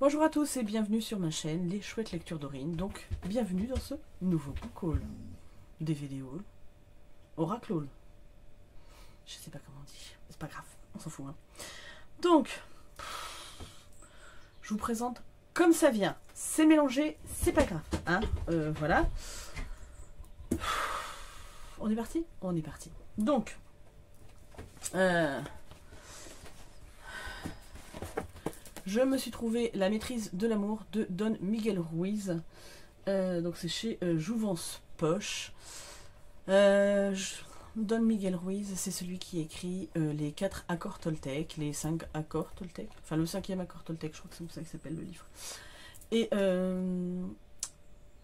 Bonjour à tous et bienvenue sur ma chaîne Les Chouettes Lectures d'Aurine. Donc, bienvenue dans ce nouveau book haul, DVD haul, Oracle haul. Je sais pas comment on dit, c'est pas grave, on s'en fout. Hein. Donc, je vous présente comme ça vient. C'est mélangé, c'est pas grave. Hein, voilà. On est parti? On est parti. Donc, je me suis trouvé La maîtrise de l'amour de Don Miguel Ruiz. Donc c'est chez Jouvence Poche. Don Miguel Ruiz, c'est celui qui écrit les 4 accords Toltec, les 5 accords Toltec, enfin le 5e accord Toltec, je crois que c'est comme ça que s'appelle le livre.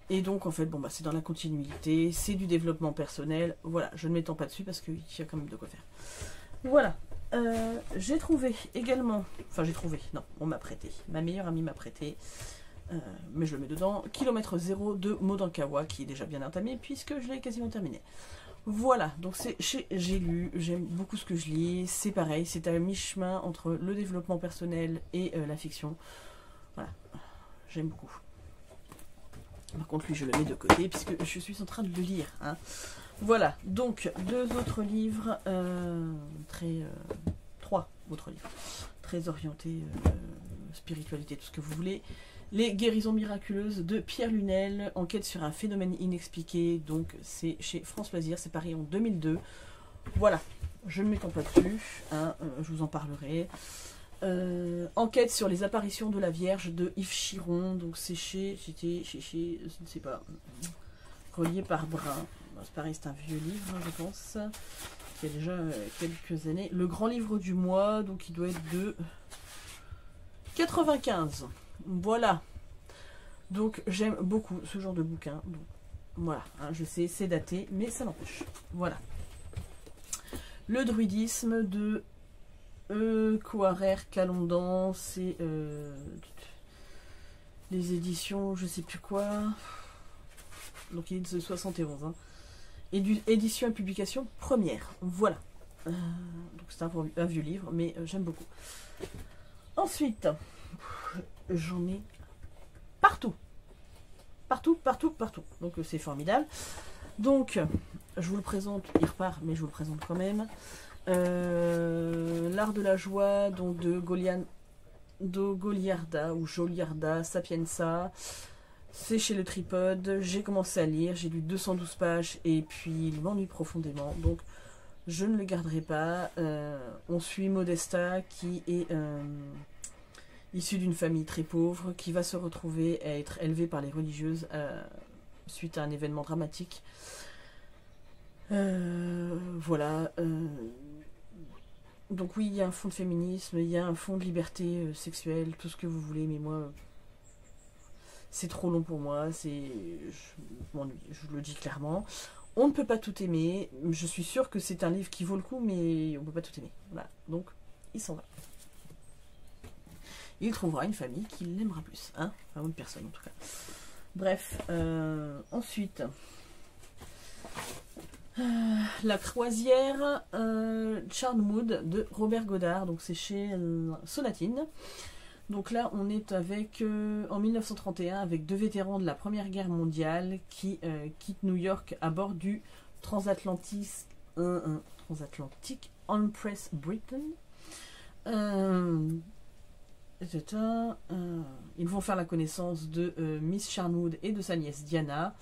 Et donc en fait, bon bah c'est dans la continuité, c'est du développement personnel. Voilà, je ne m'étends pas dessus parce qu'il y a quand même de quoi faire. Voilà. J'ai trouvé également, enfin j'ai trouvé, non, on m'a prêté, ma meilleure amie m'a prêté, mais je le mets dedans, Kilomètre Zéro de Modankawa, qui est déjà bien entamé puisque je l'ai quasiment terminé. Voilà, donc c'est j'ai lu, j'aime beaucoup ce que je lis, c'est pareil, c'est à mi-chemin entre le développement personnel et la fiction. Voilà, j'aime beaucoup. Par contre lui je le mets de côté puisque je suis en train de le lire, hein. Voilà, donc 2 autres livres, 3 autres livres, très orientés, spiritualité, tout ce que vous voulez. Les guérisons miraculeuses de Pierre Lunel, enquête sur un phénomène inexpliqué, donc c'est chez France Loisirs, c'est paru en 2002. Voilà, je ne m'étends pas dessus, hein, je vous en parlerai. Enquête sur les apparitions de la Vierge de Yves Chiron, donc c'est chez, je ne sais pas, relié par Brun. C'est pareil, c'est un vieux livre, je pense, qui a déjà quelques années. Le grand livre du mois, donc il doit être de 95. Voilà. Donc j'aime beaucoup ce genre de bouquin. Donc, voilà, hein, je sais, c'est daté, mais ça n'empêche. Voilà. Le druidisme de Kouarer Calondan, c'est les éditions, je sais plus quoi. Donc il est de 71. Hein. Édition et publication première. Voilà. Donc c'est un vieux livre, mais j'aime beaucoup. Ensuite, j'en ai partout. Partout, partout, partout. Donc c'est formidable. Donc, je vous le présente, il repart, mais je vous le présente quand même. L'art de la joie, donc de Goliarda ou Joliarda Sapienza. C'est chez le Tripode, j'ai commencé à lire, j'ai lu 212 pages et puis il m'ennuie profondément, donc je ne le garderai pas. On suit Modesta qui est issue d'une famille très pauvre, qui va se retrouver à être élevée par les religieuses suite à un événement dramatique. Voilà. Donc oui, il y a un fond de féminisme, il y a un fond de liberté sexuelle, tout ce que vous voulez, mais moi... c'est trop long pour moi, je m'ennuie, je vous le dis clairement. On ne peut pas tout aimer, je suis sûre que c'est un livre qui vaut le coup, mais on ne peut pas tout aimer. Voilà, donc il s'en va. Il trouvera une famille qui l'aimera plus, hein, enfin une personne en tout cas. Bref, ensuite, La Croisière, Charnwood de Robert Goddard, donc c'est chez Sonatine. Donc là, on est avec en 1931 avec 2 vétérans de la Première Guerre mondiale qui quittent New York à bord du transatlantique Empress Britain. Ils vont faire la connaissance de Miss Charnwood et de sa nièce Diana.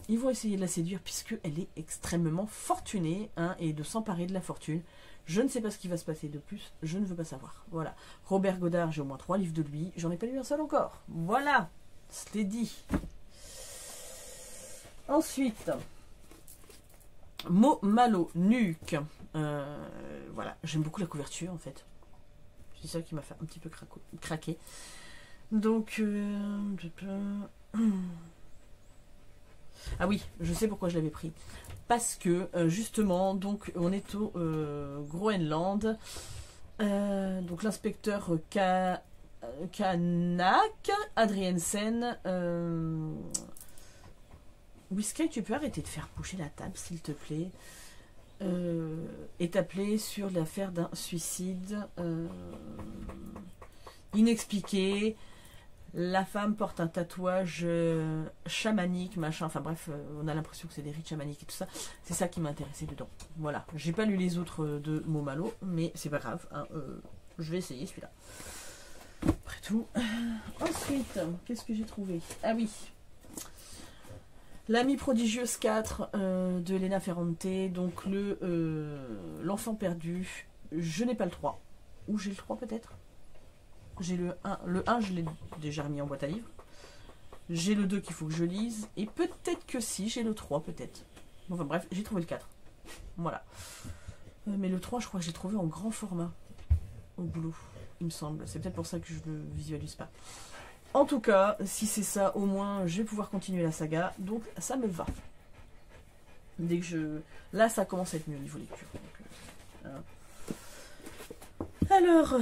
Ils vont essayer de la séduire puisqu'elle est extrêmement fortunée, hein, et de s'emparer de la fortune. Je ne sais pas ce qui va se passer de plus, je ne veux pas savoir. Voilà. Robert Goddard, j'ai au moins 3 livres de lui, j'en ai pas lu un seul encore. Voilà, c'était dit. Ensuite, Mo Malo Nuke. Voilà, j'aime beaucoup la couverture en fait. C'est ça qui m'a fait un petit peu craquer. Donc, ah oui, je sais pourquoi je l'avais pris. Parce que, justement, donc on est au Groenland. Donc l'inspecteur Kanak, Adriensen. Whisky, tu peux arrêter de faire bouger la table, s'il te plaît. est appelé sur l'affaire d'un suicide inexpliqué. La femme porte un tatouage chamanique, machin, enfin bref, on a l'impression que c'est des rites chamaniques et tout ça. C'est ça qui m'a intéressé dedans. Voilà, j'ai pas lu les autres de Momalo, mais c'est pas grave, hein, je vais essayer celui-là. Après tout. Ensuite, qu'est-ce que j'ai trouvé? Ah oui, L'Amie prodigieuse 4 de Elena Ferrante, donc l'enfant perdu. Je n'ai pas le 3. Ou j'ai le 3 peut-être. J'ai le 1. Le 1, je l'ai déjà remis en boîte à livres. J'ai le 2 qu'il faut que je lise. Et peut-être que si, j'ai le 3 peut-être. Enfin bref, j'ai trouvé le 4. Voilà. Mais le 3, je crois que j'ai trouvé en grand format. Au boulot, il me semble. C'est peut-être pour ça que je ne le visualise pas. En tout cas, si c'est ça, au moins, je vais pouvoir continuer la saga. Donc, ça me va. Dès que je... Là, ça commence à être mieux au niveau lecture. Donc, Alors,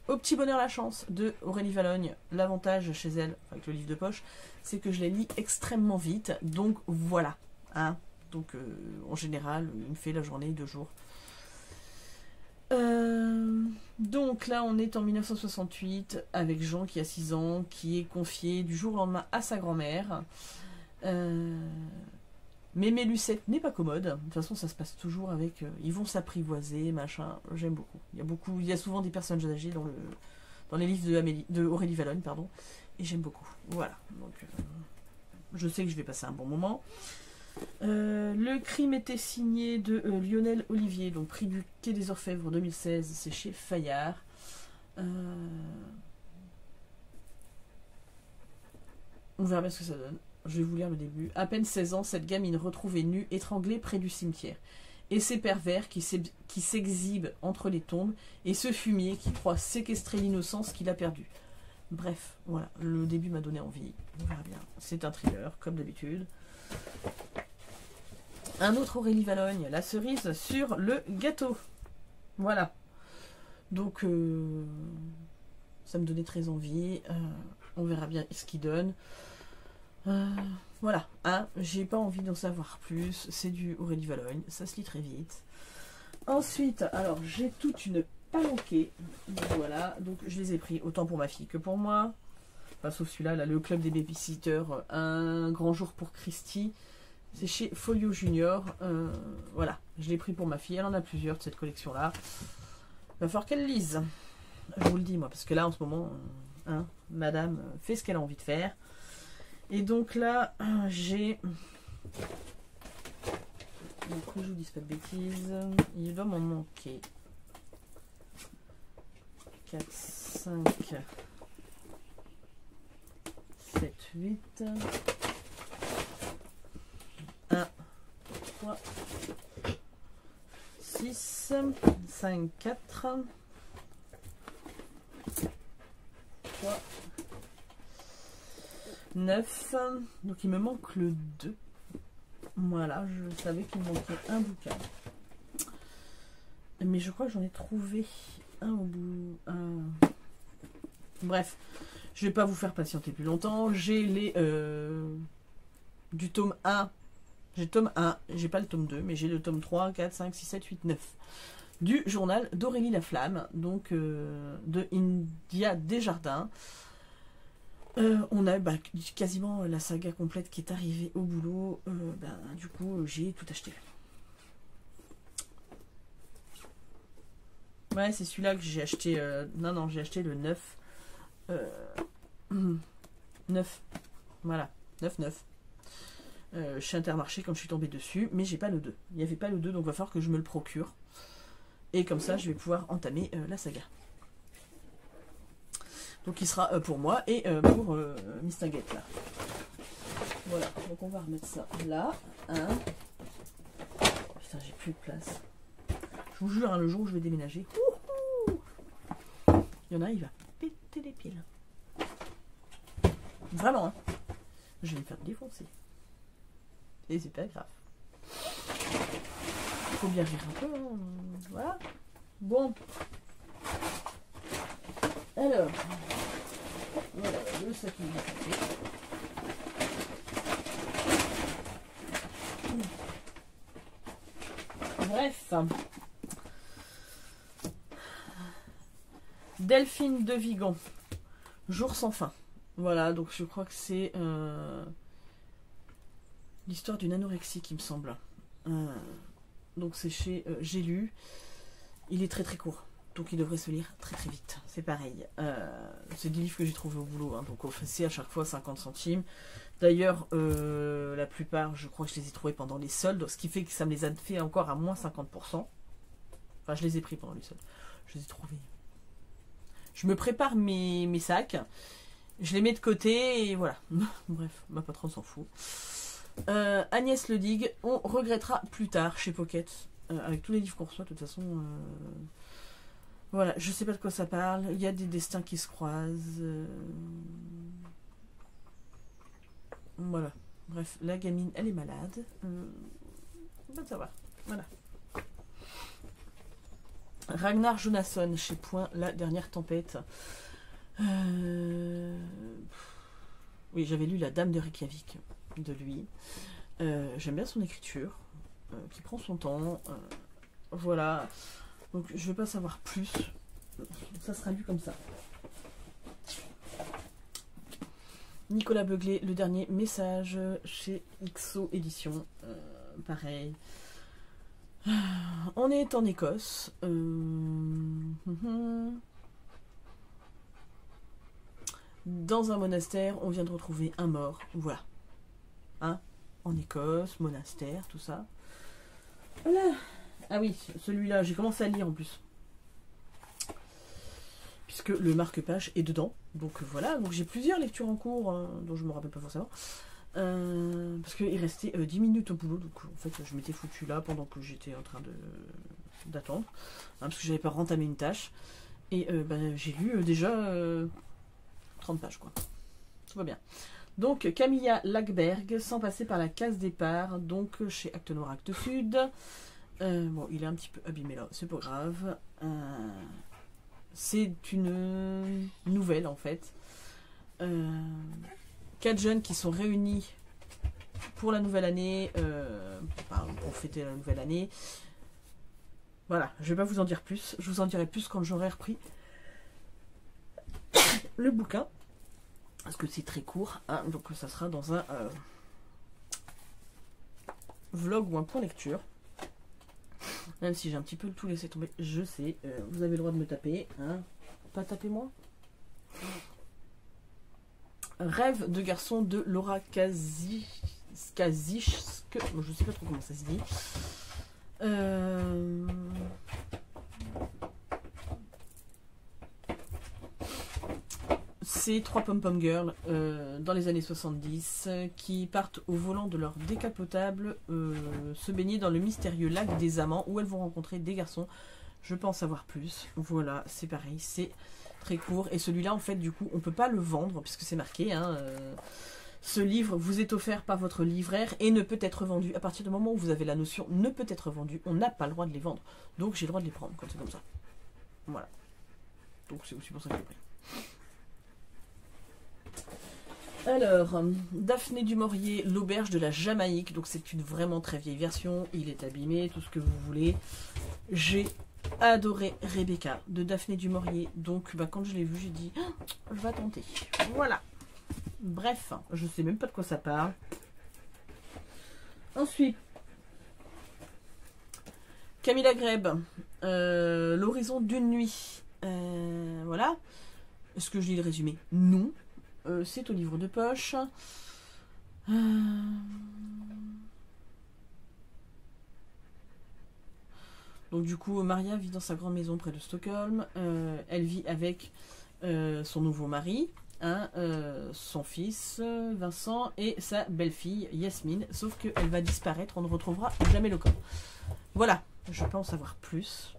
Au petit bonheur la chance de Aurélie Valogne. L'avantage chez elle, avec le livre de poche, c'est que je les lis extrêmement vite. Donc, voilà. Hein. Donc, en général, il me fait la journée, 2 jours. Donc là on est en 1968 avec Jean qui a 6 ans, qui est confié du jour au lendemain à sa grand-mère. Mémé Lucette n'est pas commode. De toute façon ça se passe toujours avec ils vont s'apprivoiser, machin. J'aime beaucoup. Il y a souvent des personnes âgées dans les livres de Aurélie Valogne, pardon. Et j'aime beaucoup. Voilà. Donc je sais que je vais passer un bon moment. Le crime était signé de Lionel Olivier, donc prix du Quai des Orfèvres 2016, c'est chez Fayard. On verra bien ce que ça donne. Je vais vous lire le début. À peine 16 ans, cette gamine retrouvée nue, étranglée près du cimetière. Et ces pervers qui s'exhibent entre les tombes, et ce fumier qui croit séquestrer l'innocence qu'il a perdue. Bref, voilà, le début m'a donné envie. On verra bien. C'est un thriller, comme d'habitude. Un autre Aurélie Valogne, la cerise sur le gâteau. Voilà. Donc, ça me donnait très envie. On verra bien ce qu'il donne. Voilà. Hein, j'ai pas envie d'en savoir plus. C'est du Aurélie Valogne. Ça se lit très vite. Ensuite, alors, j'ai toute une palanquée. Voilà. Donc, je les ai pris autant pour ma fille que pour moi. Enfin, sauf celui-là, là, le club des babysitters. Un grand jour pour Christy. C'est chez Folio Junior. Voilà, je l'ai pris pour ma fille. Elle en a plusieurs de cette collection-là. Il va falloir qu'elle lise. Je vous le dis, moi, parce que là, en ce moment, hein, madame fait ce qu'elle a envie de faire. Et donc là, j'ai... Donc, que je vous dise pas de bêtises. Il doit m'en manquer 4, 5, 7, 8... 1, 3, 6, 5, 4, 3, 9. Donc il me manque le 2. Voilà, je savais qu'il me manquait un bouquin. Mais je crois que j'en ai trouvé un au bout. Bref, je vais pas vous faire patienter plus longtemps. J'ai les... du tome 1. J'ai le tome 1, j'ai pas le tome 2, mais j'ai le tome 3, 4, 5, 6, 7, 8, 9. Du journal d'Aurélie Laflamme, donc de India Desjardins. On a quasiment la saga complète qui est arrivée au boulot. Du coup, j'ai tout acheté. Ouais, c'est celui-là que j'ai acheté. Non, j'ai acheté le 9. 9. Voilà, 9. Chez Intermarché quand je suis tombée dessus, mais j'ai pas le 2. Il n'y avait pas le 2, donc il va falloir que je me le procure. Et comme ça, je vais pouvoir entamer la saga. Donc il sera pour moi et pour Mistinguett là. Voilà, donc on va remettre ça là. Hein. Putain, j'ai plus de place. Je vous jure, hein, le jour où je vais déménager, il y en a, il va péter les pieds là. Vraiment, hein. Je vais me faire défoncer. Et c'est pas grave. Il faut bien rire un peu. Hein. Voilà. Bon. Alors. Voilà, le sac qui va passer. Delphine de Vigan, Jour sans fin. Voilà, donc je crois que c'est l'histoire d'une anorexie qui me semble. Donc c'est chez J'ai lu. Il est très très court, donc il devrait se lire très très vite. C'est pareil. C'est des livres que j'ai trouvé au boulot, hein, donc c'est à chaque fois 50 centimes. D'ailleurs, la plupart, je crois que je les ai trouvés pendant les soldes, ce qui fait que ça me les a fait encore à moins 50%. Enfin, je les ai pris pendant les soldes. Je les ai trouvés. Je me prépare mes sacs, je les mets de côté et voilà. Bref, ma patronne s'en fout. Agnès Ledigue, on regrettera plus tard chez Pocket. Avec tous les livres qu'on reçoit, de toute façon. Voilà, je sais pas de quoi ça parle. Il y a des destins qui se croisent. Voilà. Bref, la gamine, elle est malade. On va le savoir. Voilà. Ragnar Jonasson, chez Point, La Dernière Tempête. Oui, j'avais lu La Dame de Reykjavik de lui. J'aime bien son écriture, qui prend son temps. Voilà. Donc, je ne vais pas savoir plus. Ça sera lu comme ça. Nicolas Beuglet, Le Dernier Message, chez XO Édition. Pareil. On est en Écosse. Dans un monastère, on vient de retrouver un mort. Voilà. Hein? En Écosse, monastère, tout ça. Voilà. Ah oui, celui-là, j'ai commencé à lire en plus. Puisque le marque-page est dedans. Donc voilà, donc j'ai plusieurs lectures en cours, dont je ne me rappelle pas forcément. Parce qu'il restait 10 minutes au boulot, donc en fait je m'étais foutu là pendant que j'étais en train d'attendre, parce que j'avais pas entamé une tâche, et j'ai lu déjà 30 pages quoi. Tout va bien. Donc Camilla Lackberg, Sans passer par la case départ, donc chez Actes Noir Actes Sud. Bon, il est un petit peu abîmé là, c'est pas grave. C'est une nouvelle en fait. 4 jeunes qui sont réunis pour la nouvelle année, pour fêter la nouvelle année. Voilà, je vais pas vous en dire plus. Je vous en dirai plus quand j'aurai repris le bouquin. Parce que c'est très court, hein, donc ça sera dans un vlog ou un point lecture. Même si j'ai un petit peu tout laissé tomber, je sais. Vous avez le droit de me taper. Hein. Pas taper moi. Rêve de garçon de Laura Kazichke. Je sais pas trop comment ça se dit. C'est 3 pom-pom girls dans les années 70 qui partent au volant de leur décapotable se baigner dans le mystérieux lac des amants où elles vont rencontrer des garçons. Je peux en savoir plus. Voilà, c'est pareil, c'est très court. Et celui-là, en fait, du coup, on peut pas le vendre puisque c'est marqué. Hein, ce livre vous est offert par votre livraire et ne peut être vendu. À partir du moment où vous avez la notion ne peut être vendu, on n'a pas le droit de les vendre. Donc j'ai le droit de les prendre quand c'est comme ça. Voilà. Donc c'est aussi pour ça que j'ai pris. Alors, Daphné du Maurier, L'Auberge de la Jamaïque. Donc c'est une vraiment très vieille version. Il est abîmé, tout ce que vous voulez. J'ai adoré Rebecca de Daphné du Maurier. Donc quand je l'ai vu, j'ai dit je vais tenter. Voilà. Bref, je sais même pas de quoi ça parle. Ensuite, Camilla Greb, L'horizon d'une nuit. Voilà. Est-ce que je lis le résumé? Non. C'est au livre de poche. Donc du coup, Maria vit dans sa grande maison près de Stockholm. Elle vit avec son nouveau mari, hein, son fils Vincent et sa belle-fille Yasmine. Sauf qu'elle va disparaître, on ne retrouvera jamais le corps. Voilà, je peux en savoir plus.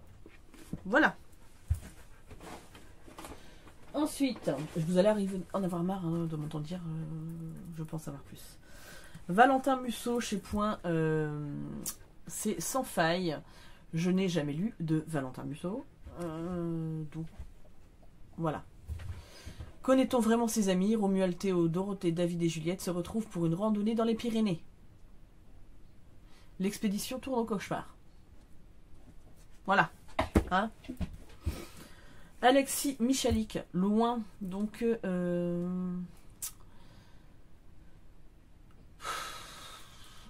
Voilà. Ensuite, vous allez arriver en avoir marre de m'entendre dire, je pense savoir plus. Valentin Musso chez Point, c'est Sans faille. Je n'ai jamais lu de Valentin Musso. Donc, voilà. Connaît-on vraiment ses amis? Romuald, Théo, Dorothée, David et Juliette se retrouvent pour une randonnée dans les Pyrénées. L'expédition tourne au cauchemar. Voilà. Hein, Alexis Michalik, loin. Donc, on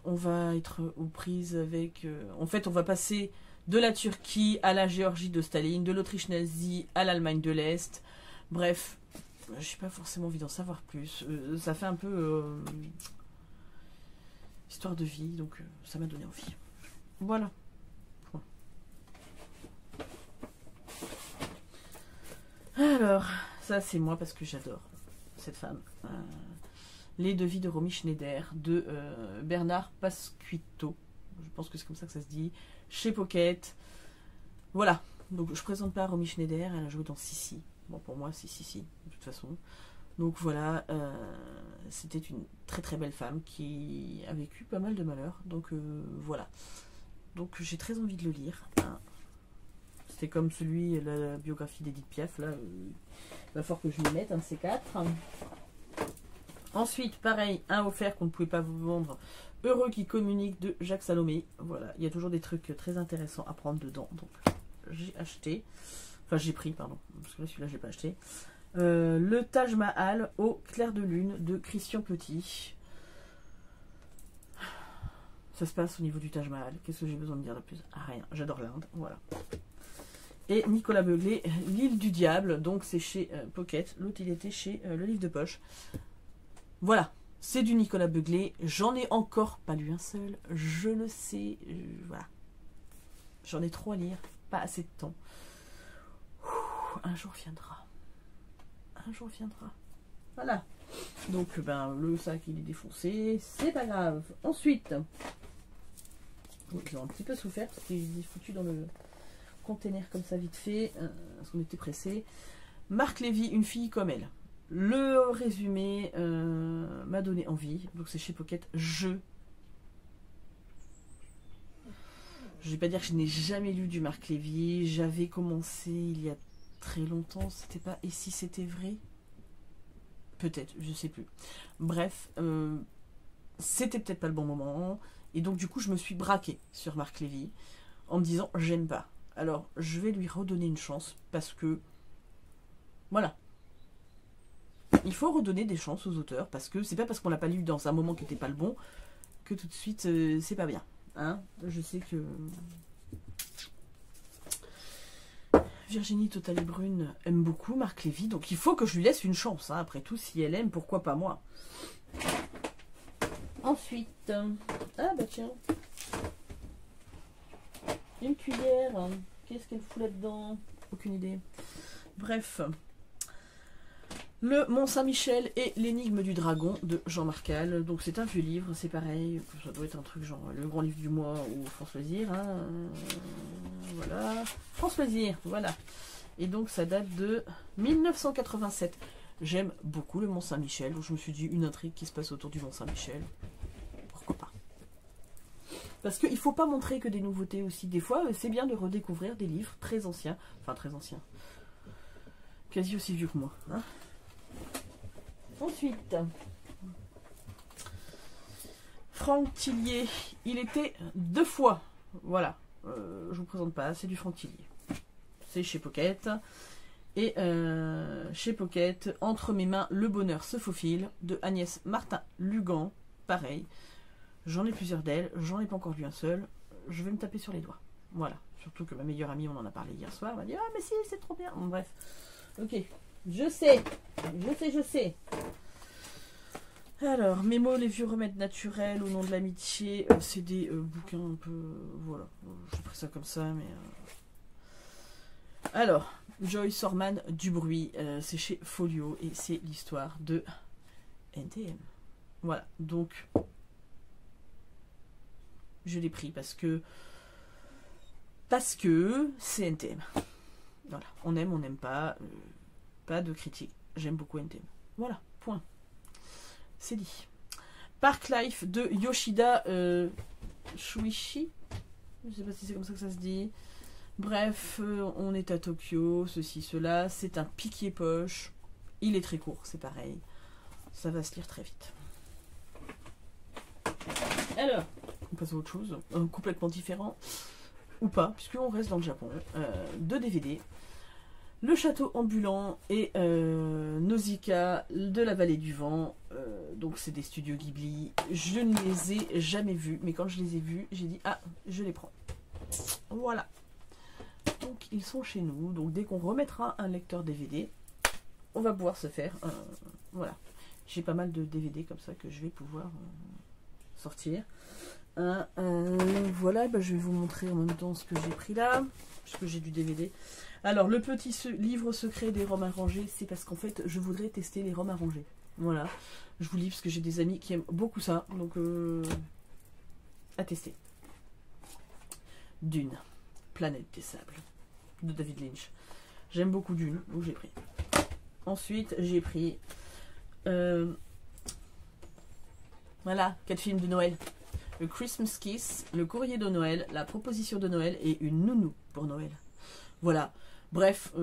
va être aux prises avec... en fait, on va passer de la Turquie à la Géorgie de Staline, de l'Autriche nazie à l'Allemagne de l'Est. Bref, j'ai pas forcément envie d'en savoir plus. Ça fait un peu histoire de vie, donc ça m'a donné envie. Voilà. Alors, ça c'est moi parce que j'adore cette femme. Les devis de Romy Schneider de Bernard Pasquito. Je pense que c'est comme ça que ça se dit. Chez Pocket. Voilà. Donc je présente pas Romy Schneider, elle a joué dans Sissi. Bon, pour moi, c'est Sissi, de toute façon. Donc voilà, c'était une très très belle femme qui a vécu pas mal de malheurs. Donc voilà. Donc j'ai très envie de le lire. Hein. C'était comme celui, la biographie d'Edith Piaf. Là, il va falloir que je m'y mette, un de ces quatre. Ensuite, pareil, un offert qu'on ne pouvait pas vous vendre. Heureux qui communique de Jacques Salomé. Voilà, il y a toujours des trucs très intéressants à prendre dedans. Donc j'ai acheté. Enfin, j'ai pris, pardon. Parce que là, celui-là, j'ai pas acheté. Le Taj Mahal au clair de lune de Christian Petit. Ça se passe au niveau du Taj Mahal. Qu'est-ce que j'ai besoin de dire de plus? Rien. J'adore l'Inde. Voilà. Et Nicolas Beuglé, L'île du diable. Donc, c'est chez Pocket. L'autre, il était chez Le Livre de Poche. Voilà. C'est du Nicolas Beuglé. J'en ai encore pas lu un seul. Je le sais. Voilà. J'en ai trop à lire. Pas assez de temps. Un jour viendra. Un jour viendra. Voilà. Donc, ben, le sac, il est défoncé. C'est pas grave. Ensuite, ils ont un petit peu souffert parce qu'il est foutu dans le container comme ça vite fait. Parce qu'on était pressé. Marc Lévy, une fille comme elle. Le résumé m'a donné envie. Donc, c'est chez Pocket. Je vais pas dire que je n'ai jamais lu du Marc Lévy. J'avais commencé il y a très longtemps. C'était pas Et si c'était vrai? Peut-être, je sais plus. Bref, c'était peut-être pas le bon moment. Et donc, du coup, je me suis braquée sur Marc Lévy en me disant, j'aime pas. Alors, je vais lui redonner une chance parce que, voilà. Il faut redonner des chances aux auteurs parce que c'est pas parce qu'on l'a pas lu dans un moment qui n'était pas le bon que tout de suite, c'est pas bien. Hein, je sais que Virginie Total et Brune aime beaucoup Marc Lévy, donc il faut que je lui laisse une chance. Hein. Après tout, si elle aime, pourquoi pas moi? Ensuite, ah bah tiens, une cuillère. Qu'est-ce qu'elle fout là-dedans? Aucune idée. Bref. Le Mont-Saint-Michel et l'énigme du dragon de Jean Marcal. Donc c'est un vieux livre, c'est pareil. Ça doit être un truc genre le grand livre du mois ou France Loisir. Hein. Voilà. France Loisir, voilà. Et donc ça date de 1987. J'aime beaucoup le Mont-Saint-Michel. Donc je me suis dit une intrigue qui se passe autour du Mont-Saint-Michel. Pourquoi pas? Parce qu'il ne faut pas montrer que des nouveautés aussi. Des fois, c'est bien de redécouvrir des livres très anciens. Enfin très anciens. Quasi aussi vieux que moi. Hein. Ensuite, Franck Tillier, il était 2 fois. Voilà, je vous présente pas, c'est du Franck Tillier. C'est chez Pocket. Et chez Pocket, Entre mes mains, le bonheur se faufile, de Agnès Martin-Lugan. Pareil, j'en ai plusieurs d'elles, j'en ai pas encore lu un seul. Je vais me taper sur les doigts. Voilà, surtout que ma meilleure amie, on en a parlé hier soir, elle m'a dit ah mais si, c'est trop bien. Bon, bref, ok. Je sais. Alors, mes mots, les vieux remèdes naturels au nom de l'amitié, c'est des bouquins un peu... voilà, j'ai pris ça comme ça, mais... Alors, Joyce Orman, Du bruit, c'est chez Folio, et c'est l'histoire de NTM. Voilà, donc... je l'ai pris parce que c'est NTM. Voilà, on aime, on n'aime pas... pas de critique. J'aime beaucoup NTM. Voilà, point. C'est dit. Park Life de Yoshida Shuichi. Je ne sais pas si c'est comme ça que ça se dit. Bref, on est à Tokyo, ceci, cela. C'est un piquier-poche. Il est très court, c'est pareil. Ça va se lire très vite. Alors, on passe à autre chose. Complètement différent. ou pas, puisqu'on reste dans le Japon, 2 DVD. Le château ambulant et Nausicaa de la vallée du vent. Donc c'est des studios Ghibli. Je ne les ai jamais vus, mais quand je les ai vus, j'ai dit ah, je les prends. Voilà. Donc ils sont chez nous. Donc dès qu'on remettra un lecteur DVD, on va pouvoir se faire voilà. J'ai pas mal de DVD comme ça que je vais pouvoir sortir. Voilà, bah, je vais vous montrer en même temps ce que j'ai pris là, puisque j'ai du DVD. Alors, le petit livre secret des roms arrangés, c'est parce qu'en fait, je voudrais tester les roms arrangés. Voilà, je vous lis parce que j'ai des amis qui aiment beaucoup ça, donc à tester. Dune, Planète des Sables, de David Lynch. J'aime beaucoup Dune, donc j'ai pris. Ensuite, j'ai pris... voilà, 4 films de Noël. Le Christmas Kiss, le courrier de Noël, la proposition de Noël et une nounou pour Noël. Voilà. Bref,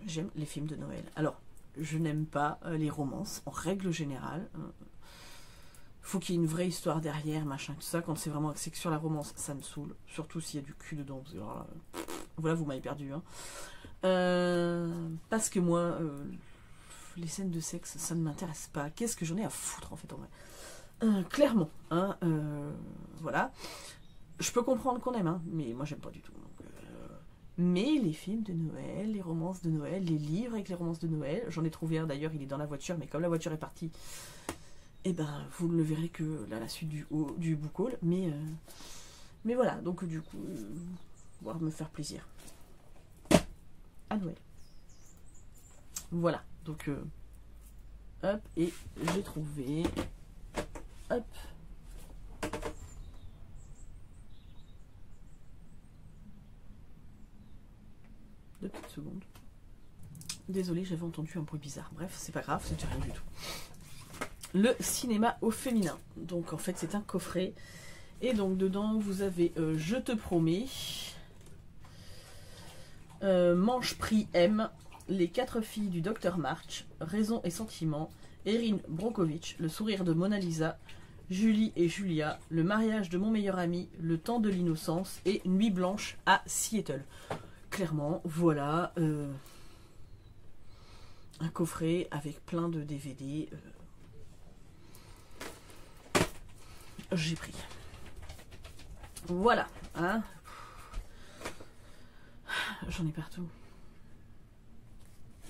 j'aime les films de Noël. Alors, je n'aime pas les romances, en règle générale. Faut qu'il y ait une vraie histoire derrière, machin, tout ça. Quand c'est vraiment axé que sur la romance, ça me saoule. Surtout s'il y a du cul dedans. Parce que, alors là, voilà, vous m'avez perdu. Hein. Parce que moi, les scènes de sexe, ça ne m'intéresse pas. Qu'est-ce que j'en ai à foutre, en fait, en vrai. Clairement, hein, voilà. Je peux comprendre qu'on aime, hein, mais moi j'aime pas du tout. Donc, mais les films de Noël, les romances de Noël, les livres avec les romances de Noël, j'en ai trouvé un d'ailleurs, il est dans la voiture, mais comme la voiture est partie, et ben vous ne le verrez que à la suite du book haul. Mais voilà, donc du coup, pouvoir me faire plaisir à Noël. Voilà, donc hop, et j'ai trouvé. Hop. Deux petites secondes. Désolée, j'avais entendu un bruit bizarre. Bref, c'est pas grave, c'est rien du tout. Le cinéma au féminin. Donc en fait, c'est un coffret. Et donc dedans, vous avez Je te promets, Manche prix M, Les 4 filles du Dr March, Raison et sentiment, Erin Brockovich, Le sourire de Mona Lisa, Julie et Julia, Le mariage de mon meilleur ami, Le temps de l'innocence et Nuit blanche à Seattle. Clairement, voilà un coffret avec plein de DVD. J'ai pris. Voilà, hein. J'en ai partout.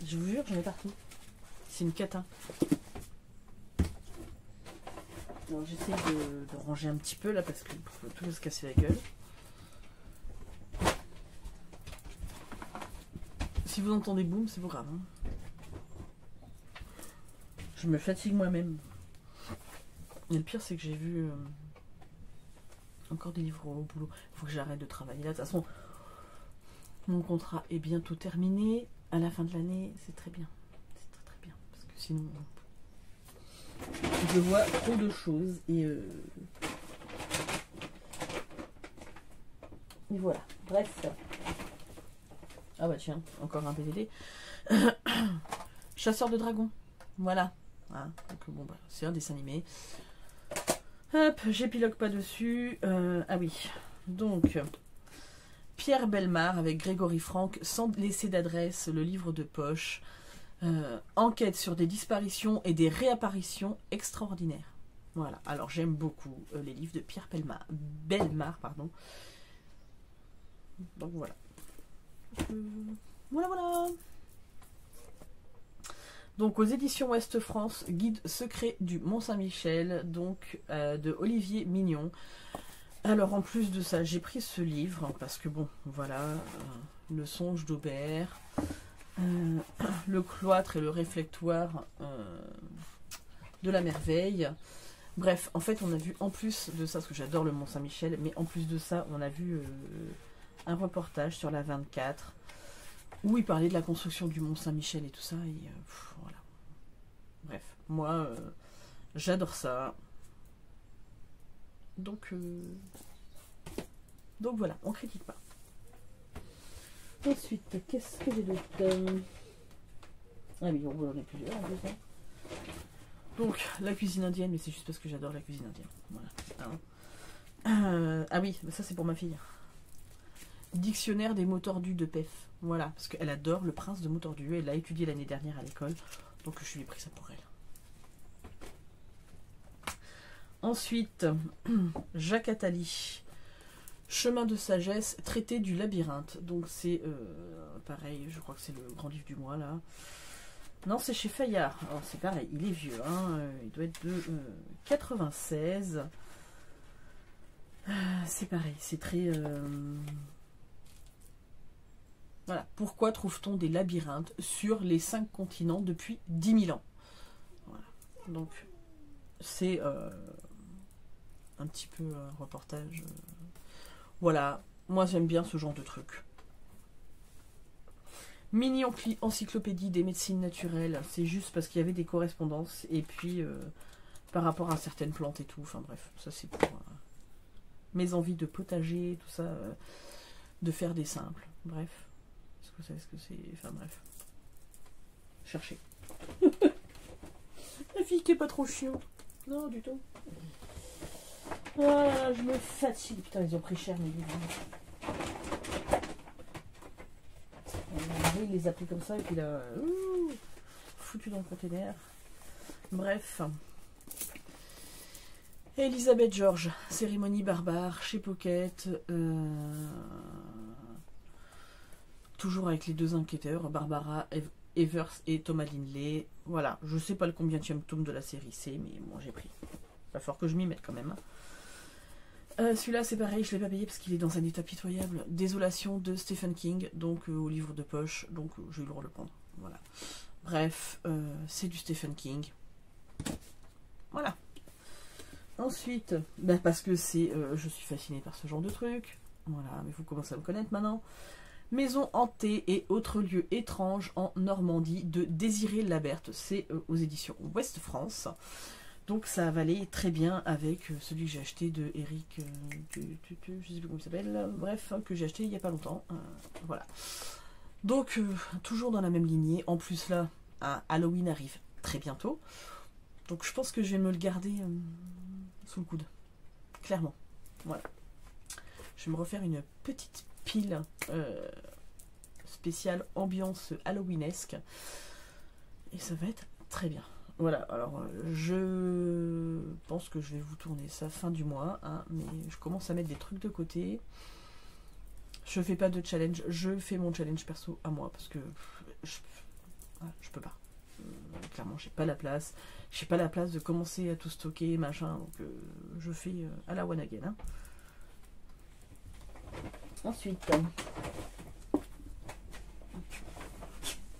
Je vous jure, j'en ai partout. C'est une cata. J'essaie de ranger un petit peu là parce que tout va se casser la gueule. Si vous entendez boum, c'est pas grave. Hein. Je me fatigue moi-même. Et le pire, c'est que j'ai vu encore des livres au boulot. Il faut que j'arrête de travailler là. De toute façon, mon contrat est bientôt terminé. À la fin de l'année, c'est très bien. C'est très très bien. Parce que sinon... je vois trop de choses et voilà. Bref. Ah bah tiens, encore un DVD. Chasseur de dragons. Voilà. Hein, donc bon bah c'est un dessin animé. Hop, j'épilogue pas dessus. Ah oui. Donc Pierre Bellemare avec Grégory Franck, Sans laisser d'adresse, le livre de poche. Enquête sur des disparitions et des réapparitions extraordinaires. Voilà, alors j'aime beaucoup les livres de Pierre Bellemare, pardon. Donc voilà. Voilà. Donc aux éditions Ouest France, Guide secret du Mont-Saint-Michel, donc de Olivier Mignon. Alors en plus de ça, j'ai pris ce livre, parce que bon, voilà, Le songe d'Aubert. Le cloître et le réflectoire de la merveille. Bref, en fait, on a vu en plus de ça, parce que j'adore le Mont-Saint-Michel, mais en plus de ça, on a vu un reportage sur la 24 où il parlait de la construction du Mont-Saint-Michel et tout ça. Et voilà. Bref, moi, j'adore ça. Donc voilà, on critique pas. Ensuite, qu'est-ce que j'ai d'autre? Ah oui, on en a plusieurs en plus. Hein. Donc, la cuisine indienne, mais c'est juste parce que j'adore la cuisine indienne. Voilà. Ah oui, ça c'est pour ma fille. Dictionnaire des mots tordus de PEF. Voilà, parce qu'elle adore le prince de mots tordus. Elle l'a étudié l'année dernière à l'école. Donc je lui ai pris ça pour elle. Ensuite, Jacques Attali. Chemin de sagesse, traité du labyrinthe. Donc c'est pareil, je crois que c'est le grand livre du mois là. Non, c'est chez Fayard. Alors c'est pareil, il est vieux. Hein, il doit être de 96. C'est pareil, c'est très... Voilà. Pourquoi trouve-t-on des labyrinthes sur les 5 continents depuis 10 000 ans? Voilà. Donc, c'est un petit peu un reportage. Voilà. Moi, j'aime bien ce genre de truc. Mini encyclopédie des médecines naturelles. C'est juste parce qu'il y avait des correspondances. Et puis, par rapport à certaines plantes et tout. Enfin, bref. Ça, c'est pour mes envies de potager, tout ça. De faire des simples. Bref. Est-ce que c'est... Enfin bref. Cherchez. La fille qui est pas trop chiante. Non, du tout. Ah, je me fatigue. Putain, ils ont pris cher mes livres. Mon mari, il les a pris comme ça et puis là... foutu dans le container. Bref. Elisabeth George. Cérémonie barbare. Chez Pocket. Toujours avec les 2 enquêteurs, Barbara Evers et Thomas Linley. Voilà, je sais pas le combienième tome de la série c'est, mais moi j'ai pris. Va falloir que je m'y mette quand même. Celui-là c'est pareil, je l'ai pas payé parce qu'il est dans un état pitoyable. Désolation de Stephen King, donc au livre de poche, donc j'ai eu le droit de le prendre. Voilà. Bref, c'est du Stephen King. Voilà. Ensuite, bah parce que c'est, je suis fascinée par ce genre de truc. Voilà, mais vous commencez à me connaître maintenant. Maison hantée et autres lieux étranges en Normandie de Désiré Laberthe. C'est aux éditions Ouest France. Donc ça va aller très bien avec celui que j'ai acheté de Eric, je sais plus comment il s'appelle, bref, que j'ai acheté il n'y a pas longtemps. Voilà. Donc toujours dans la même lignée. En plus là, Halloween arrive très bientôt. Donc je pense que je vais me le garder sous le coude. Clairement. Voilà. Je vais me refaire une petite pile spéciale ambiance halloweenesque et ça va être très bien. Voilà, alors je pense que je vais vous tourner ça fin du mois, hein, mais je commence à mettre des trucs de côté. Je fais pas de challenge, je fais mon challenge perso à moi parce que je peux pas. Clairement, j'ai pas la place. J'ai pas la place de commencer à tout stocker, machin, donc je fais à la one again. Hein. Ensuite,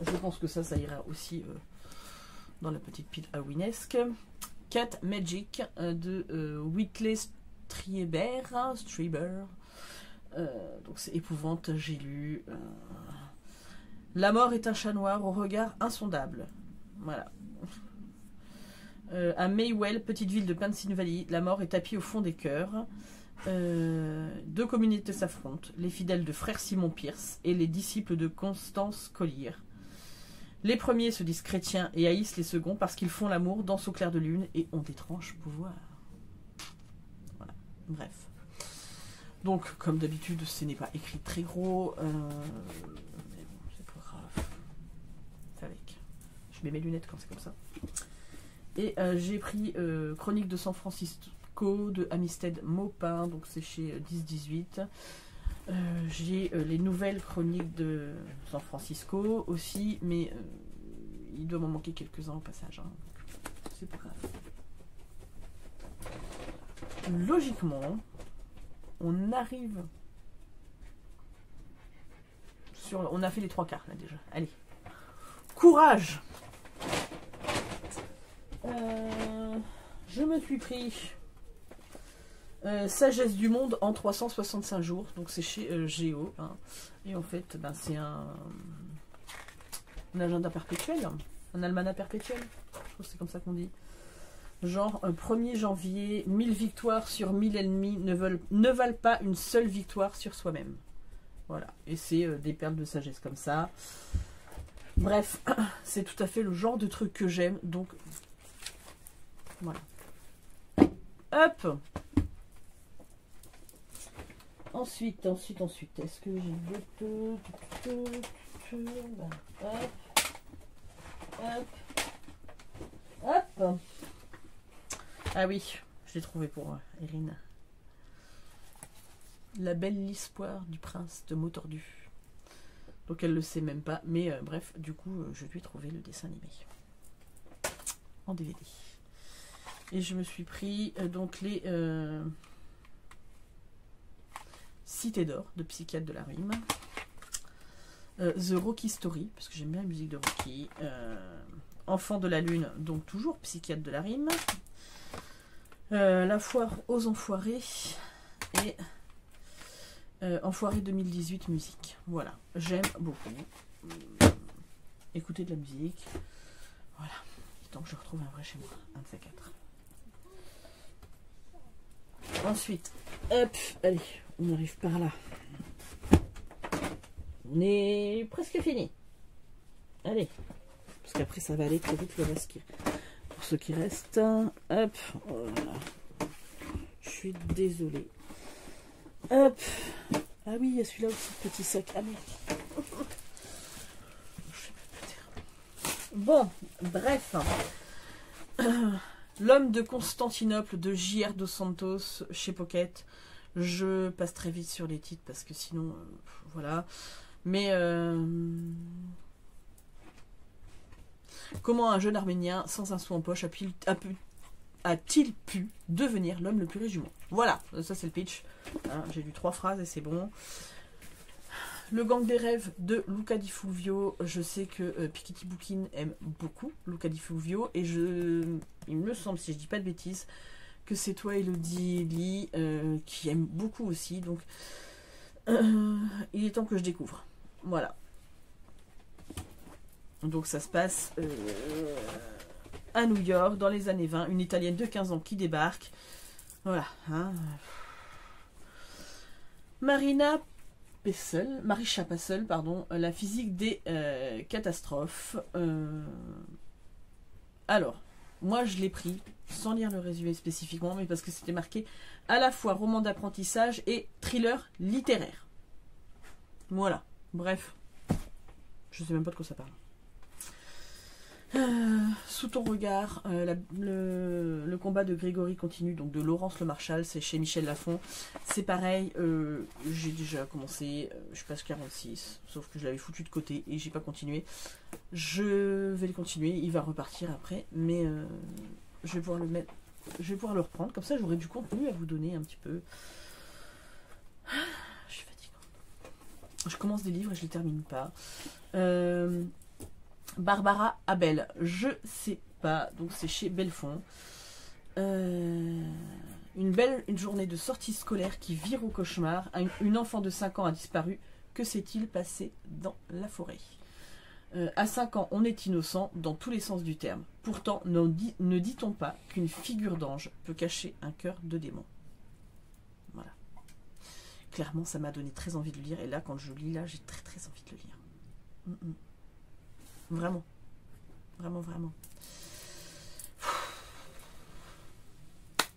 je pense que ça ira aussi dans la petite pile halloweenesque. Cat Magic de Whitley Strieber. Donc c'est épouvante, j'ai lu. La mort est un chat noir au regard insondable. Voilà. À Maywell, petite ville de Pennsylvanie, la mort est tapie au fond des cœurs. 2 communautés s'affrontent, les fidèles de frère Simon Pierce et les disciples de Constance Collier. Les premiers se disent chrétiens et haïssent les seconds parce qu'ils font l'amour, dansent au clair de lune et ont d'étranges pouvoirs. Voilà, bref. Donc, comme d'habitude, ce n'est pas écrit très gros, mais bon, c'est pas grave. C'est avec. Je mets mes lunettes quand c'est comme ça. Et j'ai pris Chronique de San Francisco de Amistad Maupin, donc c'est chez 10-18. J'ai les nouvelles chroniques de San Francisco aussi, mais il doit m'en manquer quelques-uns au passage. Hein, c'est pas grave. Logiquement, on arrive sur... On a fait les 3 quarts là déjà. Allez. Courage. Je me suis pris... Sagesse du monde en 365 jours, donc c'est chez Géo, hein. Et en fait ben, c'est un agenda perpétuel, un almanach perpétuel, je crois que c'est comme ça qu'on dit. Genre 1er janvier, 1000 victoires sur 1000 ennemis ne valent pas une seule victoire sur soi-même. Voilà, et c'est des perles de sagesse comme ça. Bref, c'est tout à fait le genre de truc que j'aime, donc voilà. Hop. Ensuite, est-ce que j'ai d'autres... Hop. Ah oui, je l'ai trouvé pour Erin. La belle histoire du prince de mots tordus. Donc elle le sait même pas, mais bref, du coup, je lui ai trouvé le dessin animé en DVD. Et je me suis pris donc les Cité d'or de Psychiatre de la Rime, The Rocky Story, parce que j'aime bien la musique de Rocky, Enfant de la Lune, donc toujours Psychiatre de la Rime, La Foire aux Enfoirés et Enfoirés 2018 musique. Voilà, j'aime beaucoup écouter de la musique. Voilà, tant que je retrouve un vrai chez moi, un de ces quatre. Ensuite, hop, allez, on arrive par là. On est presque fini. Allez, parce qu'après ça va aller très vite le reste. Pour ceux qui restent, hop, voilà. Je suis désolée. Hop, ah oui, il y a celui-là aussi, petit sac. Ah merde. Bon, bref. L'homme de Constantinople de J.R. Dos Santos chez Pocket. Je passe très vite sur les titres parce que sinon, voilà. Mais comment un jeune Arménien sans un sou en poche a-t-il pu devenir l'homme le plus riche du monde? Voilà, ça c'est le pitch. Hein, j'ai lu 3 phrases et c'est bon. Le gang des rêves de Luca Di Fulvio. Je sais que Piketty Bookin aime beaucoup Luca Di Fulvio. Et il me semble, si je dis pas de bêtises, que c'est toi, Elodie Lee, qui aime beaucoup aussi. Donc, il est temps que je découvre. Voilà. Donc, ça se passe à New York, dans les années 20. Une Italienne de 15 ans qui débarque. Voilà. Hein. Marisha Passel, pardon, la physique des catastrophes. Alors, moi je l'ai pris sans lire le résumé spécifiquement, mais parce que c'était marqué à la fois roman d'apprentissage et thriller littéraire. Voilà, bref, je sais même pas de quoi ça parle. Sous ton regard, le combat de Grégory continue, donc de Laurence Le Marchal, c'est chez Michel Lafon. C'est pareil, j'ai déjà commencé, je suis page 46, sauf que je l'avais foutu de côté et j'ai pas continué. Je vais le continuer, il va repartir après, mais je vais pouvoir le reprendre, comme ça j'aurai du contenu à vous donner un petit peu. Je suis fatiguée. Je commence des livres et je les termine pas. Barbara Abel, je sais pas, donc c'est chez Belfond. Une journée de sortie scolaire qui vire au cauchemar. Une enfant de 5 ans a disparu. Que s'est-il passé dans la forêt? À 5 ans, on est innocent dans tous les sens du terme. Pourtant, ne dit-on pas qu'une figure d'ange peut cacher un cœur de démon? Voilà. Clairement, ça m'a donné très envie de le lire. Et là, quand je lis, là, j'ai très très envie de le lire. Vraiment. Vraiment, vraiment.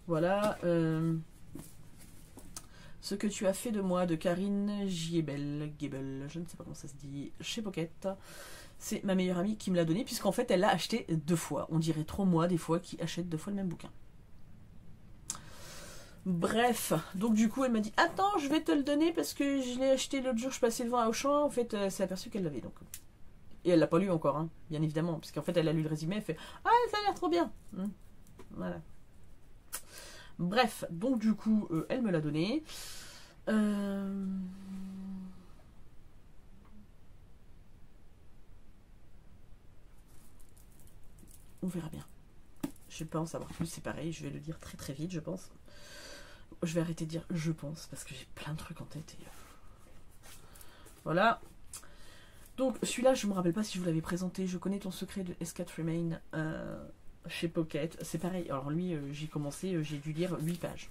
Voilà. Ce que tu as fait de moi, de Karine Giebel, je ne sais pas comment ça se dit, chez Pocket. C'est ma meilleure amie qui me l'a donné, puisqu'en fait, elle l'a acheté 2 fois. On dirait trop moi, des fois, qui achètent 2 fois le même bouquin. Bref, donc du coup, elle m'a dit « Attends, je vais te le donner, parce que je l'ai acheté l'autre jour, je passais devant à Auchan. En fait, elle s'est aperçue qu'elle l'avait, donc... » Et elle l'a pas lu encore, hein, bien évidemment, parce qu'en fait elle a lu le résumé, elle fait « Ah, ça a l'air trop bien !» Voilà. Bref, donc du coup, elle me l'a donné. On verra bien. Je vais pas en savoir plus, c'est pareil, je vais le dire très très vite, je pense. Je vais arrêter de dire « je pense », parce que j'ai plein de trucs en tête. Et... Voilà. Donc celui-là, je ne me rappelle pas si je vous l'avais présenté. Je connais ton secret de S4 Remain chez Pocket. C'est pareil. Alors lui, j'ai commencé, j'ai dû lire 8 pages.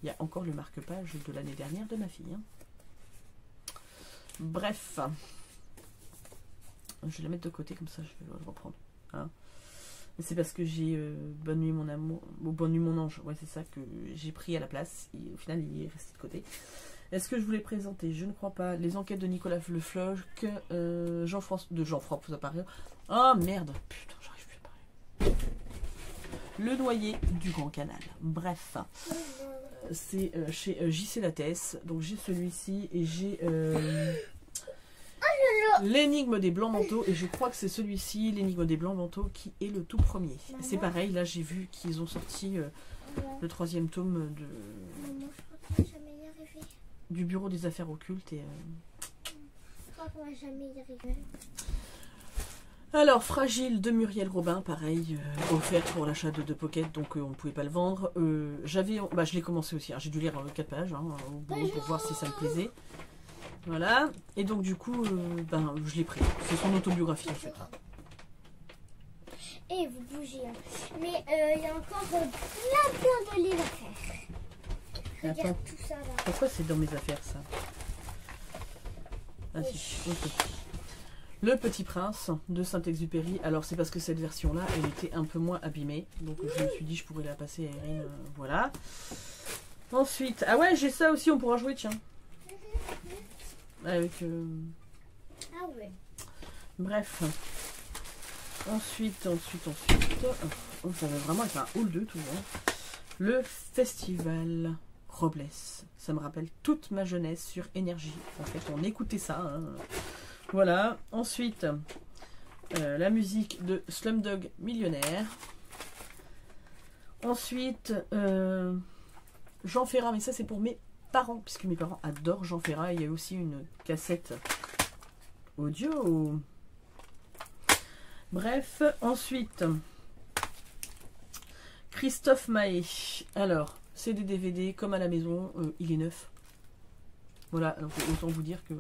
Il y a encore le marque-page de l'année dernière de ma fille. Hein. Bref. Je vais la mettre de côté, comme ça je vais le reprendre. Hein. C'est parce que j'ai Bonne nuit mon amour, ou Bonne nuit mon ange, ouais c'est ça que j'ai pris à la place, et au final il est resté de côté. Est-ce que je voulais présenter? Je ne crois pas. Les enquêtes de Nicolas Le Floch, Jean-François Paris. Oh merde, putain j'arrive plus à parler. Le noyer du Grand Canal. Bref, c'est chez JC Lattès, donc j'ai celui-ci et j'ai... l'énigme des blancs manteaux, et je crois que c'est celui-ci, l'énigme des blancs manteaux, qui est le tout premier. C'est pareil, là j'ai vu qu'ils ont sorti le 3e tome de... Maman, je crois qu'on va jamais y arriver. Du bureau des affaires occultes. Et, Je crois qu'on va jamais y arriver. alors, Fragile de Muriel Robin, pareil, offert pour l'achat de 2 pockets, donc on ne pouvait pas le vendre. Je l'ai commencé aussi, hein, j'ai dû lire 4 pages au boulot pour voir si ça me plaisait. Voilà, et donc du coup, je l'ai pris. C'est son autobiographie en fait. Et vous bougez. Hein. Mais il y a encore plein de livres à faire. Regarde Attends, tout ça là. pourquoi c'est dans mes affaires ça? Ah si, ok. Le Petit Prince de Saint-Exupéry. Alors c'est parce que cette version là, elle était un peu moins abîmée. Donc je me suis dit je pourrais la passer à Erin. Voilà. Ensuite, ah ouais j'ai ça aussi, on pourra jouer tiens. Avec... Ah ouais. Bref. Ensuite, oh, ça va vraiment être un haul 2 tout le monde. Le Festival Robles. Ça me rappelle toute ma jeunesse sur Énergie. En fait, on écoutait ça. Hein. Voilà. Ensuite, la musique de Slumdog Millionnaire. Ensuite, Jean Ferrat, mais ça c'est pour mes parents, puisque mes parents adorent Jean Ferrat. Il y a aussi une cassette audio. Bref, ensuite, Christophe Mahé. Alors, c'est des DVD comme à la maison, il est neuf. Voilà, donc autant vous dire que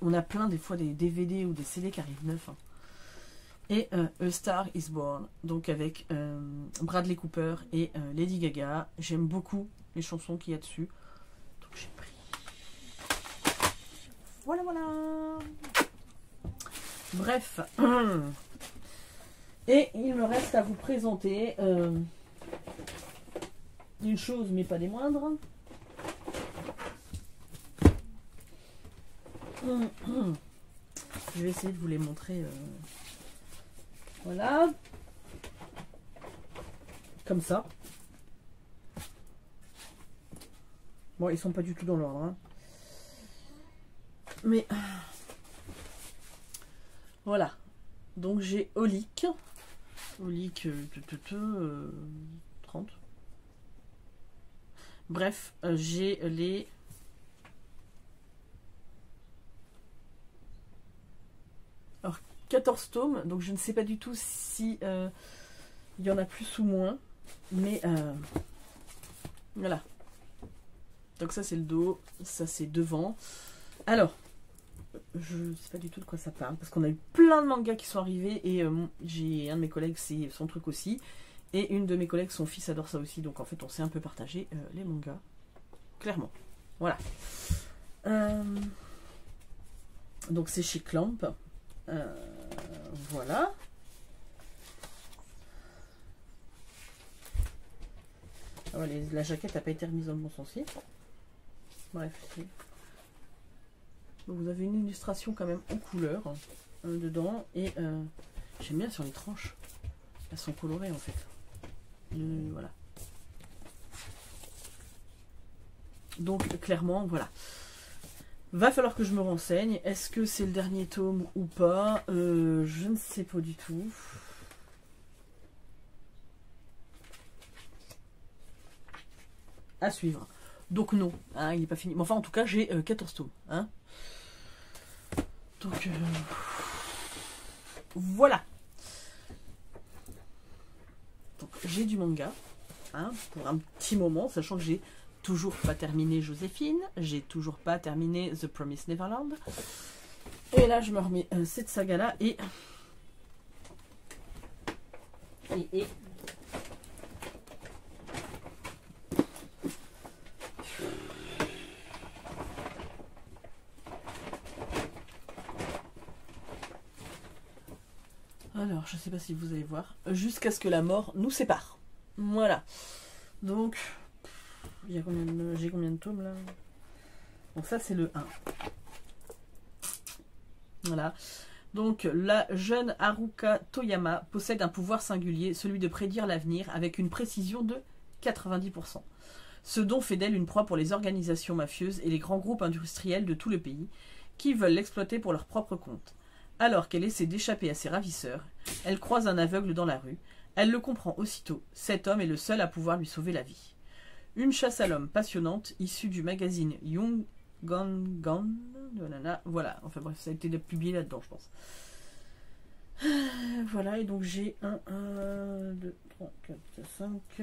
on a plein des fois des DVD ou des CD qui arrivent neufs. Hein. Et A Star is Born, donc avec Bradley Cooper et Lady Gaga. J'aime beaucoup les chansons qu'il y a dessus. Donc j'ai pris. Voilà, voilà. Bref. Et il me reste à vous présenter une chose, mais pas des moindres. Je vais essayer de vous les montrer. Voilà. Comme ça. Bon, ils sont pas du tout dans l'ordre. Hein. Mais... Voilà. Donc j'ai Olic. Olic 30. Bref, j'ai les... Alors, 14 tomes. Donc je ne sais pas du tout si il y en a plus ou moins. Mais voilà. Donc ça c'est le dos. Ça c'est devant. Alors... Je ne sais pas du tout de quoi ça parle, parce qu'on a eu plein de mangas qui sont arrivés, et j'ai un de mes collègues, c'est son truc aussi, et une de mes collègues, son fils adore ça aussi, donc en fait on s'est un peu partagé les mangas, clairement. Voilà. Donc c'est chez Clamp. Voilà. Ah ouais, la jaquette n'a pas été remise dans le bon sens. Bref, c'est... Vous avez une illustration quand même en couleur dedans, et j'aime bien sur les tranches, elles sont colorées en fait. Voilà. Donc clairement voilà. Va falloir que je me renseigne. Est-ce que c'est le dernier tome ou pas? Je ne sais pas du tout. À suivre. Donc non, hein, il n'est pas fini. Mais enfin en tout cas j'ai 14 tomes. Hein. Donc voilà. Donc j'ai du manga hein, pour un petit moment, sachant que j'ai toujours pas terminé Joséphine, j'ai toujours pas terminé The Promised Neverland. Et là je me remets cette saga là et Alors, je sais pas si vous allez voir. Jusqu'à ce que la mort nous sépare. Voilà. Donc, j'ai combien de tomes là? Donc ça, c'est le 1. Voilà. Donc, la jeune Haruka Toyama possède un pouvoir singulier, celui de prédire l'avenir avec une précision de 90%. Ce don fait d'elle une proie pour les organisations mafieuses et les grands groupes industriels de tout le pays qui veulent l'exploiter pour leur propre compte. Alors qu'elle essaie d'échapper à ses ravisseurs, elle croise un aveugle dans la rue. Elle le comprend aussitôt. Cet homme est le seul à pouvoir lui sauver la vie. Une chasse à l'homme passionnante, issue du magazine Young Gun. Voilà, enfin bref, ça a été publié là-dedans, je pense. Voilà, et donc j'ai 1, 2, 3, 4, 5... 6,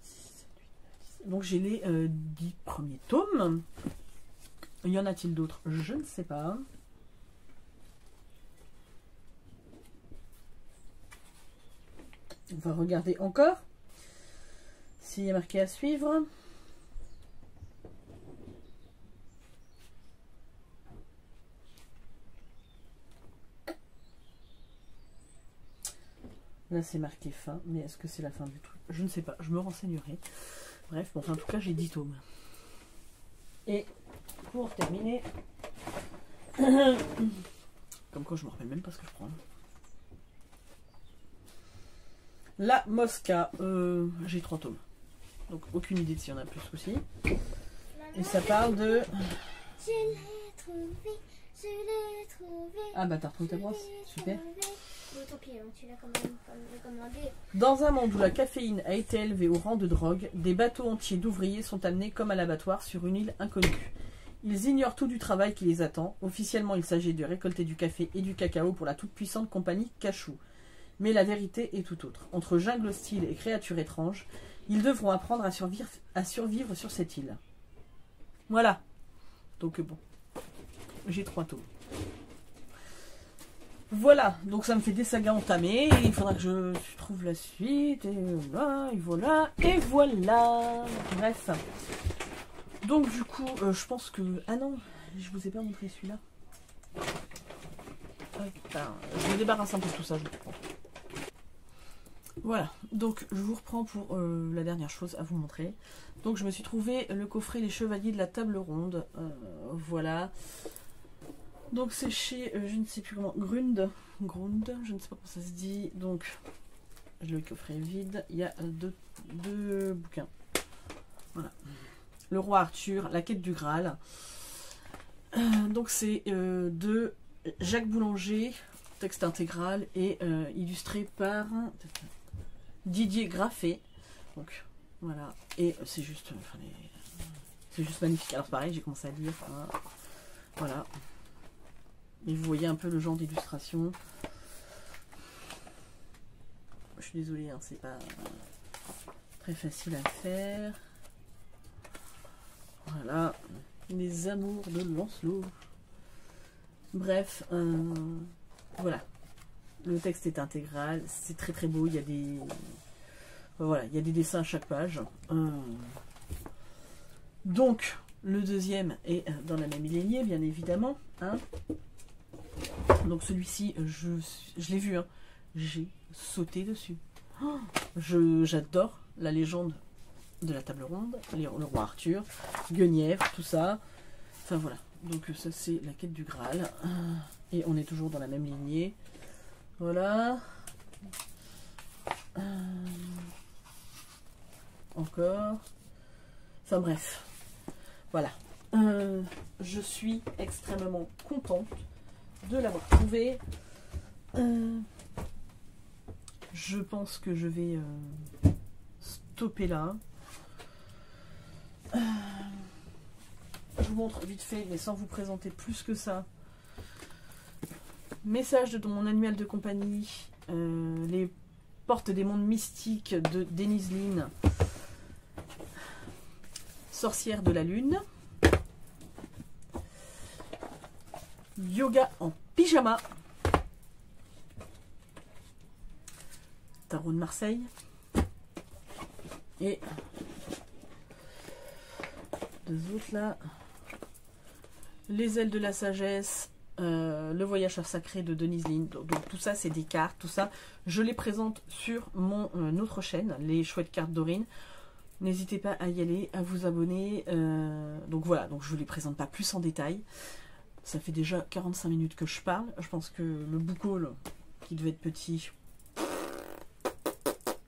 7, 8, 10. Donc j'ai les 10 premiers tomes. Y en a-t-il d'autres? Je ne sais pas. On va regarder encore s'il y a marqué à suivre. Là, c'est marqué fin, mais est-ce que c'est la fin du truc? Je ne sais pas, je me renseignerai. Bref, bon, enfin, en tout cas, j'ai 10 tomes. Et pour terminer, comme quoi je me rappelle même pas ce que je prends. La Mosca, j'ai 3 tomes. Donc, aucune idée de s'il y en a plus aussi. Et ça parle de... Je l'ai trouvé, je l'ai trouvé. Ah bah, t'as retrouvé ta brosse, super. Bon, tant pis, hein, tu l'as quand même commandé. Dans un monde où la caféine a été élevée au rang de drogue, des bateaux entiers d'ouvriers sont amenés comme à l'abattoir sur une île inconnue. Ils ignorent tout du travail qui les attend. Officiellement, il s'agit de récolter du café et du cacao pour la toute-puissante compagnie Cachou. Mais la vérité est tout autre. Entre jungle hostile et créatures étranges, ils devront apprendre à survivre sur cette île. Voilà. Donc bon, j'ai 3 tomes. Voilà, donc ça me fait des sagas entamées, et il faudra que je trouve la suite, et voilà, et voilà, et voilà. Bref. Donc du coup, je pense que... Ah non, je vous ai pas montré celui-là. Je me débarrasse un peu de tout ça, je reprends. Voilà, donc je vous reprends pour la dernière chose à vous montrer. Donc je me suis trouvé le coffret Les Chevaliers de la Table Ronde. Voilà. Donc c'est chez, je ne sais plus comment, Grund, je ne sais pas comment ça se dit. Donc, le coffret est vide. Il y a deux bouquins. Voilà. Le Roi Arthur, La Quête du Graal. Donc c'est de Jacques Boulanger, texte intégral, et illustré par Didier Graffet. Donc voilà. Et c'est juste, c'est juste magnifique. Alors pareil, j'ai commencé à lire. Voilà. Et vous voyez un peu le genre d'illustration. Je suis désolée, hein, c'est pas très facile à faire. Voilà. Les amours de Lancelot. Bref, voilà. Le texte est intégral, c'est très très beau. Il y a des, voilà, il y a des dessins à chaque page. Donc, le deuxième est dans la même lignée, bien évidemment. Hein. Donc celui-ci, je l'ai vu, hein. J'ai sauté dessus. Oh, j'adore la légende de la table ronde, le roi Arthur, Guenièvre, tout ça. Enfin voilà, donc ça c'est la quête du Graal. Et on est toujours dans la même lignée. Voilà. Encore. Enfin bref. Voilà. Je suis extrêmement contente de l'avoir trouvé. Je pense que je vais stopper là. Je vous montre vite fait, mais sans vous présenter plus que ça. Message de mon annuel de compagnie. Les portes des mondes mystiques de Denise Lynn. Sorcière de la lune. Yoga en pyjama. Tarot de Marseille. Et deux autres là. Les ailes de la sagesse Le Voyageur Sacré de Denise Linn. Donc tout ça, c'est des cartes, tout ça. Je les présente sur mon autre chaîne, les chouettes cartes d'Aurine. N'hésitez pas à y aller, à vous abonner. Donc voilà, donc je ne vous les présente pas plus en détail. Ça fait déjà 45 minutes que je parle. Je pense que le book haul, qui devait être petit,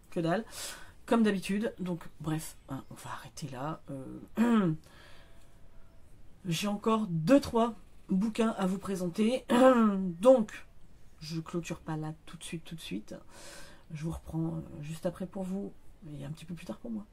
que dalle. Comme d'habitude. Donc bref, hein, on va arrêter là. J'ai encore 2-3 bouquins à vous présenter. Donc, je clôture pas là tout de suite. Je vous reprends juste après pour vous et un petit peu plus tard pour moi.